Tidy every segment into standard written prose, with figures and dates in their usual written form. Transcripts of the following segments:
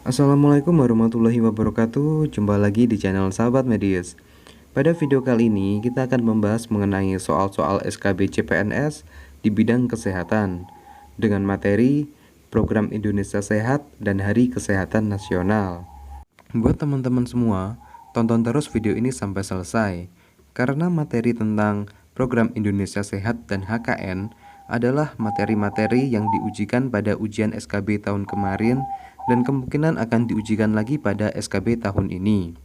Assalamualaikum warahmatullahi wabarakatuh. Jumpa lagi di channel Sahabat Medius. Pada video kali ini kita akan membahas mengenai soal-soal SKB CPNS di bidang kesehatan dengan materi Program Indonesia Sehat dan Hari Kesehatan Nasional. Buat teman-teman semua, tonton terus video ini sampai selesai karena materi tentang Program Indonesia Sehat dan HKN adalah materi-materi yang diujikan pada ujian SKB tahun kemarin dan kemungkinan akan diujikan lagi pada SKB tahun ini.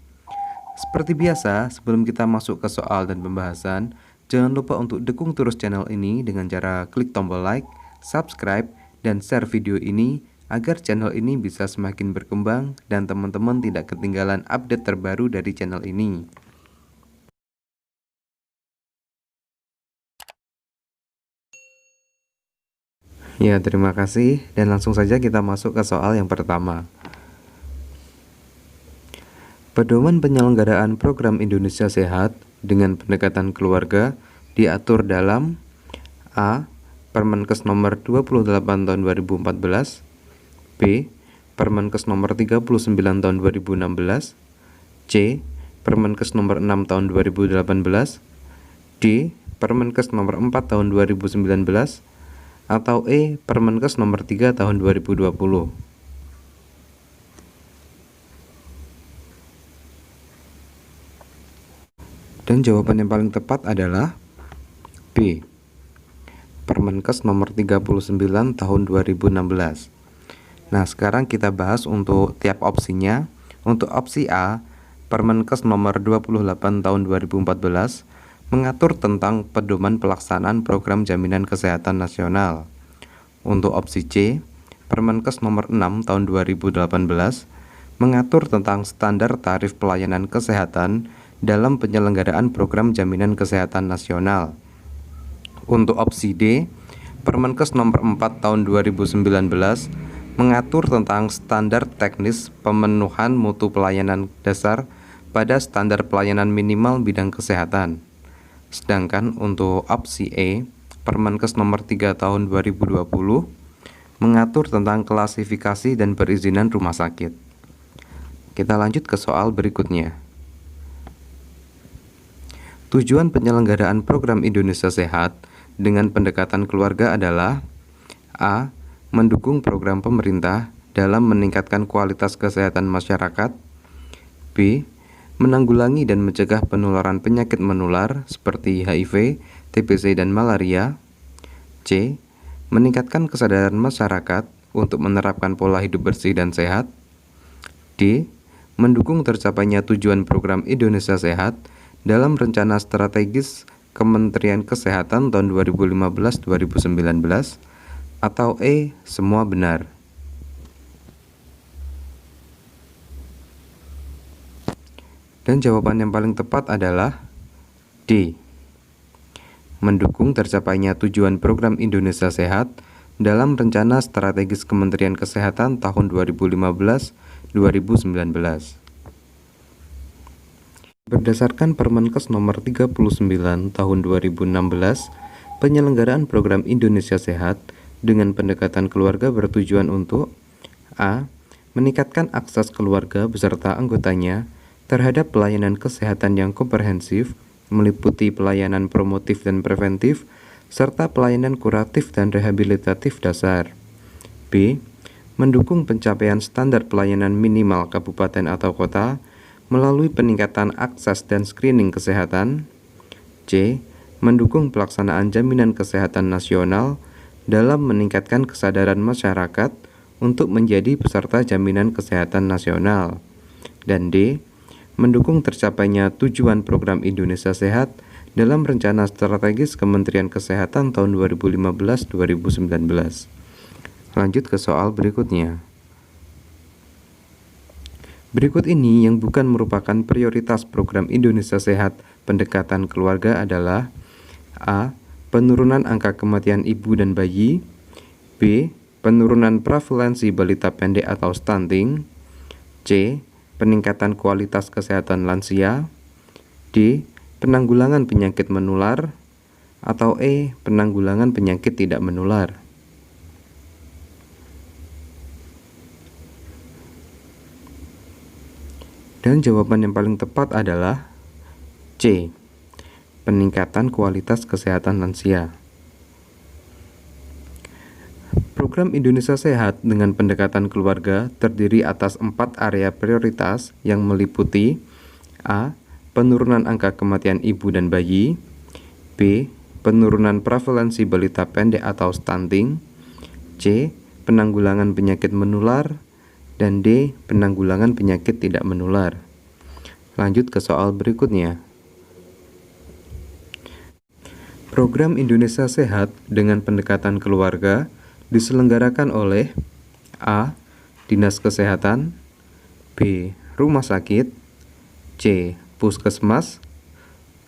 Seperti biasa, sebelum kita masuk ke soal dan pembahasan, jangan lupa untuk dukung terus channel ini dengan cara klik tombol like, subscribe, dan share video ini agar channel ini bisa semakin berkembang dan teman-teman tidak ketinggalan update terbaru dari channel ini. Ya, terima kasih dan langsung saja kita masuk ke soal yang pertama. Pedoman penyelenggaraan Program Indonesia Sehat dengan pendekatan keluarga diatur dalam A. Permenkes nomor 28 tahun 2014, B. Permenkes nomor 39 tahun 2016, C. Permenkes nomor 6 tahun 2018, D. Permenkes nomor 4 tahun 2019, atau E. Permenkes nomor 3 tahun 2020. Dan jawaban yang paling tepat adalah B. Permenkes nomor 39 tahun 2016. Nah, sekarang kita bahas untuk tiap opsinya. Untuk opsi A, Permenkes nomor 28 tahun 2014 mengatur tentang pedoman pelaksanaan program jaminan kesehatan nasional. Untuk opsi C, Permenkes nomor 6 tahun 2018 mengatur tentang standar tarif pelayanan kesehatan dalam penyelenggaraan program jaminan kesehatan nasional. Untuk opsi D, Permenkes nomor 4 tahun 2019 mengatur tentang standar teknis pemenuhan mutu pelayanan dasar pada standar pelayanan minimal bidang kesehatan. Sedangkan untuk opsi E, Permenkes nomor 3 tahun 2020 mengatur tentang klasifikasi dan perizinan rumah sakit. Kita lanjut ke soal berikutnya. Tujuan penyelenggaraan Program Indonesia Sehat dengan pendekatan keluarga adalah A. Mendukung program pemerintah dalam meningkatkan kualitas kesehatan masyarakat, B. Menanggulangi dan mencegah penularan penyakit menular seperti HIV, TBC, dan malaria, C. Meningkatkan kesadaran masyarakat untuk menerapkan pola hidup bersih dan sehat, D. Mendukung tercapainya tujuan program Indonesia Sehat dalam rencana strategis Kementerian Kesehatan tahun 2015-2019, atau E. Semua benar. Dan jawaban yang paling tepat adalah D. Mendukung tercapainya tujuan program Indonesia Sehat dalam rencana strategis Kementerian Kesehatan tahun 2015-2019. Berdasarkan Permenkes nomor 39 tahun 2016, penyelenggaraan program Indonesia Sehat dengan pendekatan keluarga bertujuan untuk A. Meningkatkan akses keluarga beserta anggotanya terhadap pelayanan kesehatan yang komprehensif, meliputi pelayanan promotif dan preventif, serta pelayanan kuratif dan rehabilitatif dasar. B. Mendukung pencapaian standar pelayanan minimal kabupaten atau kota melalui peningkatan akses dan screening kesehatan. C. Mendukung pelaksanaan jaminan kesehatan nasional dalam meningkatkan kesadaran masyarakat untuk menjadi peserta jaminan kesehatan nasional. Dan D. Mendukung tercapainya tujuan program Indonesia Sehat dalam rencana strategis Kementerian Kesehatan tahun 2015-2019. Lanjut ke soal berikutnya. Berikut ini yang bukan merupakan prioritas program Indonesia Sehat pendekatan keluarga adalah A. Penurunan angka kematian ibu dan bayi, B. Penurunan prevalensi balita pendek atau stunting, C. Peningkatan kualitas kesehatan lansia, D. Penanggulangan penyakit menular, atau E. Penanggulangan penyakit tidak menular. Dan jawaban yang paling tepat adalah C. Peningkatan kualitas kesehatan lansia. Program Indonesia Sehat dengan pendekatan keluarga terdiri atas 4 area prioritas yang meliputi A. Penurunan angka kematian ibu dan bayi, B. Penurunan prevalensi balita pendek atau stunting, C. Penanggulangan penyakit menular, dan D. Penanggulangan penyakit tidak menular. Lanjut ke soal berikutnya. Program Indonesia Sehat dengan pendekatan keluarga diselenggarakan oleh A. Dinas Kesehatan, B. Rumah sakit, C. Puskesmas,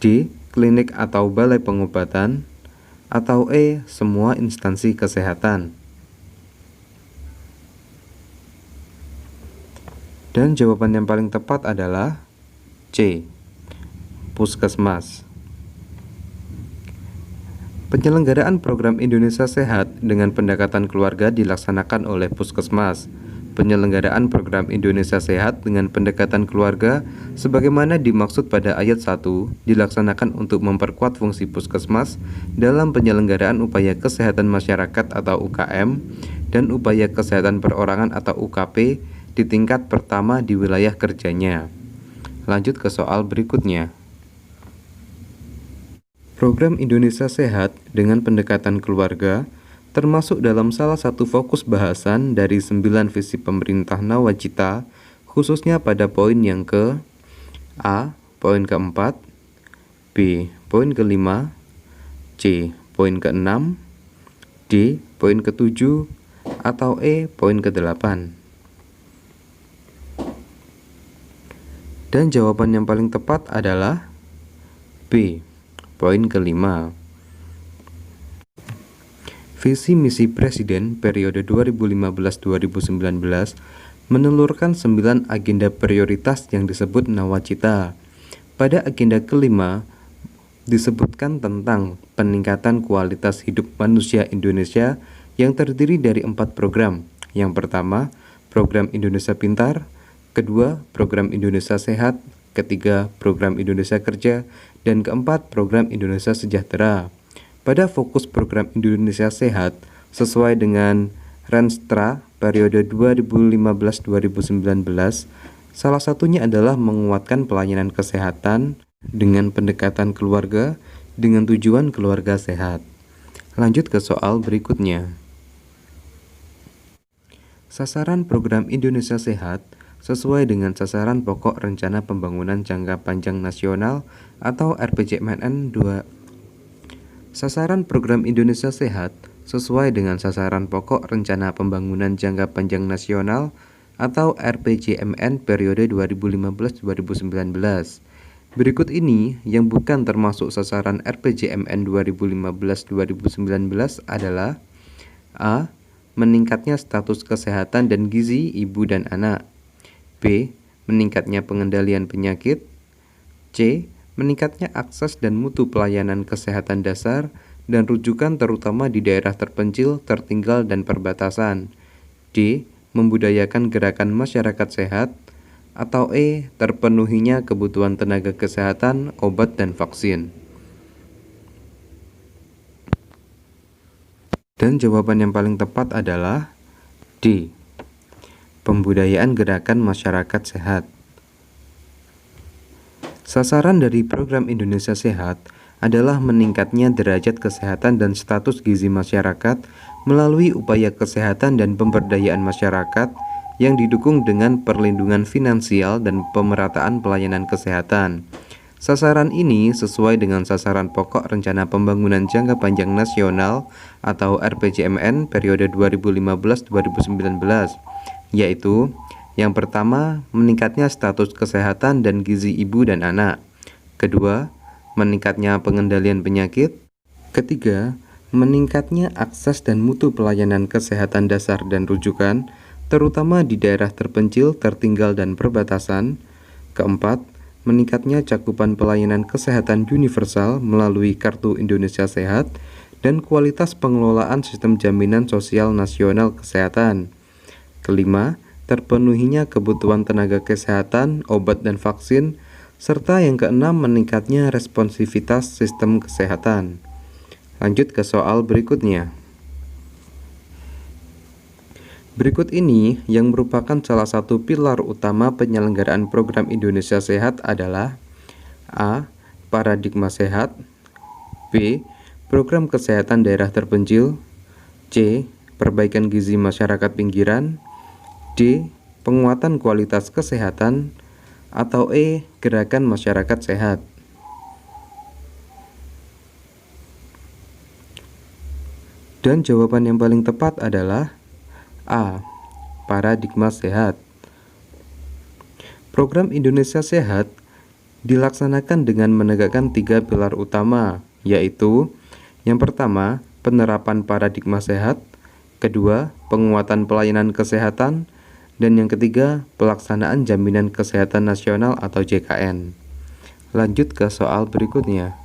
D. Klinik atau balai pengobatan, atau E. Semua instansi kesehatan. Dan jawaban yang paling tepat adalah C. Puskesmas. Penyelenggaraan program Indonesia Sehat dengan pendekatan keluarga dilaksanakan oleh Puskesmas. Penyelenggaraan program Indonesia Sehat dengan pendekatan keluarga sebagaimana dimaksud pada ayat 1 dilaksanakan untuk memperkuat fungsi Puskesmas dalam penyelenggaraan upaya kesehatan masyarakat atau UKM dan upaya kesehatan perorangan atau UKP di tingkat pertama di wilayah kerjanya. Lanjut ke soal berikutnya. Program Indonesia Sehat dengan pendekatan keluarga termasuk dalam salah satu fokus bahasan dari 9 visi pemerintah Nawacita, khususnya pada poin yang ke A. Poin keempat, B. Poin kelima, C. Poin keenam, D. Poin ketujuh, atau E. Poin ke-8. Dan jawaban yang paling tepat adalah B. Poin kelima. Visi misi Presiden periode 2015-2019 menelurkan 9 agenda prioritas yang disebut Nawacita. Pada agenda kelima disebutkan tentang peningkatan kualitas hidup manusia Indonesia yang terdiri dari 4 program. Yang pertama, program Indonesia Pintar, kedua, program Indonesia Sehat, ketiga, program Indonesia Kerja, dan keempat, program Indonesia Sejahtera. Pada fokus program Indonesia Sehat, sesuai dengan Renstra periode 2015-2019, salah satunya adalah menguatkan pelayanan kesehatan dengan pendekatan keluarga dengan tujuan keluarga sehat. Lanjut ke soal berikutnya. Sasaran program Indonesia Sehat sesuai dengan sasaran pokok Rencana Pembangunan Jangka Panjang Nasional atau RPJMN 2. Sasaran program Indonesia Sehat sesuai dengan sasaran pokok Rencana Pembangunan Jangka Panjang Nasional atau RPJMN periode 2015-2019. Berikut ini yang bukan termasuk sasaran RPJMN 2015-2019 adalah A. Meningkatnya status kesehatan dan gizi ibu dan anak, B. Meningkatnya pengendalian penyakit, C. Meningkatnya akses dan mutu pelayanan kesehatan dasar dan rujukan terutama di daerah terpencil, tertinggal, dan perbatasan, D. Membudayakan gerakan masyarakat sehat, atau E. Terpenuhinya kebutuhan tenaga kesehatan, obat, dan vaksin. Dan jawaban yang paling tepat adalah D. Pembudayaan gerakan masyarakat sehat. Sasaran dari program Indonesia Sehat adalah meningkatnya derajat kesehatan dan status gizi masyarakat melalui upaya kesehatan dan pemberdayaan masyarakat yang didukung dengan perlindungan finansial dan pemerataan pelayanan kesehatan. Sasaran ini sesuai dengan sasaran pokok Rencana Pembangunan Jangka Panjang Nasional atau RPJMN periode 2015-2019, yaitu yang pertama, meningkatnya status kesehatan dan gizi ibu dan anak. Kedua, meningkatnya pengendalian penyakit. Ketiga, meningkatnya akses dan mutu pelayanan kesehatan dasar dan rujukan, terutama di daerah terpencil, tertinggal, dan perbatasan. Keempat, meningkatnya cakupan pelayanan kesehatan universal melalui Kartu Indonesia Sehat dan kualitas pengelolaan sistem jaminan sosial nasional kesehatan. Kelima, terpenuhinya kebutuhan tenaga kesehatan, obat dan vaksin, serta yang keenam, meningkatnya responsivitas sistem kesehatan. Lanjut ke soal berikutnya. Berikut ini yang merupakan salah satu pilar utama penyelenggaraan program Indonesia Sehat adalah A. Paradigma sehat, B. Program kesehatan daerah terpencil, C. Perbaikan gizi masyarakat pinggiran, D. Penguatan kualitas kesehatan, atau E. Gerakan masyarakat sehat. Dan jawaban yang paling tepat adalah A. Paradigma sehat. Program Indonesia Sehat dilaksanakan dengan menegakkan 3 pilar utama, yaitu yang pertama, penerapan paradigma sehat, kedua, penguatan pelayanan kesehatan, dan yang ketiga, pelaksanaan Jaminan Kesehatan Nasional atau JKN. Lanjut ke soal berikutnya.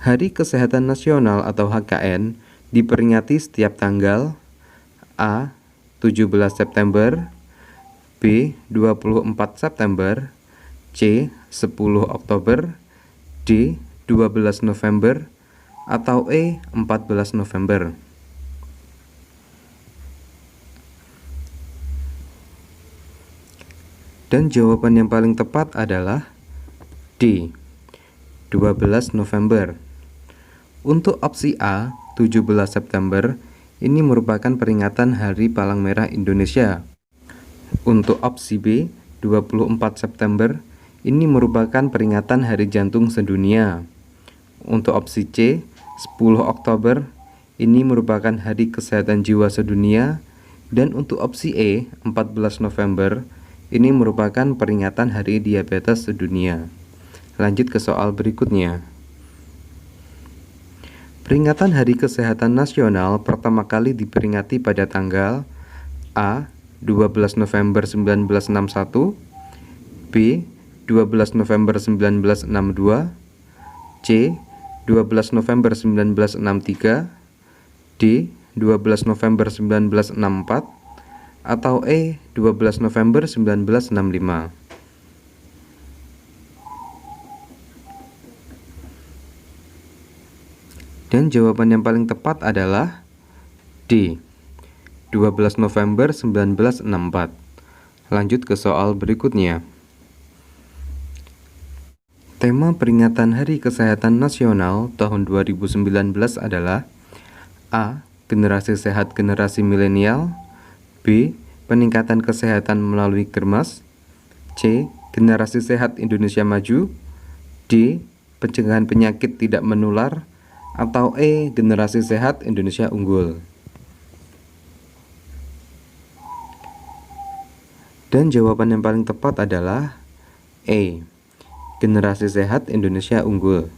Hari Kesehatan Nasional atau HKN diperingati setiap tanggal A. 17 September, B. 24 September, C. 10 Oktober, D. 12 November, atau E. 14 November. Dan jawaban yang paling tepat adalah D. 12 November. Untuk opsi A, 17 September, ini merupakan peringatan Hari Palang Merah Indonesia. Untuk opsi B, 24 September, ini merupakan peringatan Hari Jantung Sedunia. Untuk opsi C, 10 Oktober, ini merupakan Hari Kesehatan Jiwa Sedunia. Dan untuk opsi E, 14 November, ini merupakan peringatan Hari Diabetes Sedunia. Lanjut ke soal berikutnya. Peringatan Hari Kesehatan Nasional pertama kali diperingati pada tanggal A. 12 November 1961, B. 12 November 1962, C. 12 November 1963, D. 12 November 1964, atau E. 12 November 1965. Dan jawaban yang paling tepat adalah D. 12 November 1964. Lanjut ke soal berikutnya. Tema peringatan Hari Kesehatan Nasional tahun 2019 adalah A. Generasi sehat generasi milenial, B. Peningkatan kesehatan melalui Kermas, C. Generasi sehat Indonesia maju, D. Pencegahan penyakit tidak menular, atau E. Generasi sehat Indonesia unggul. Dan jawaban yang paling tepat adalah E. Generasi sehat Indonesia unggul.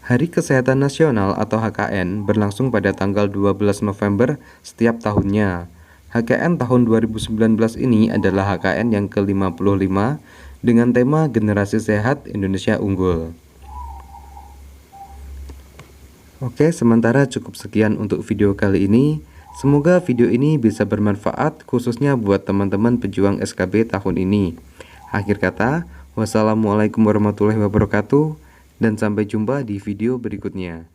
Hari Kesehatan Nasional atau HKN berlangsung pada tanggal 12 November setiap tahunnya. HKN tahun 2019 ini adalah HKN yang ke-55 dengan tema Generasi Sehat Indonesia Unggul. Oke, sementara cukup sekian untuk video kali ini. Semoga video ini bisa bermanfaat khususnya buat teman-teman pejuang SKB tahun ini. Akhir kata, wassalamualaikum warahmatullahi wabarakatuh, dan sampai jumpa di video berikutnya.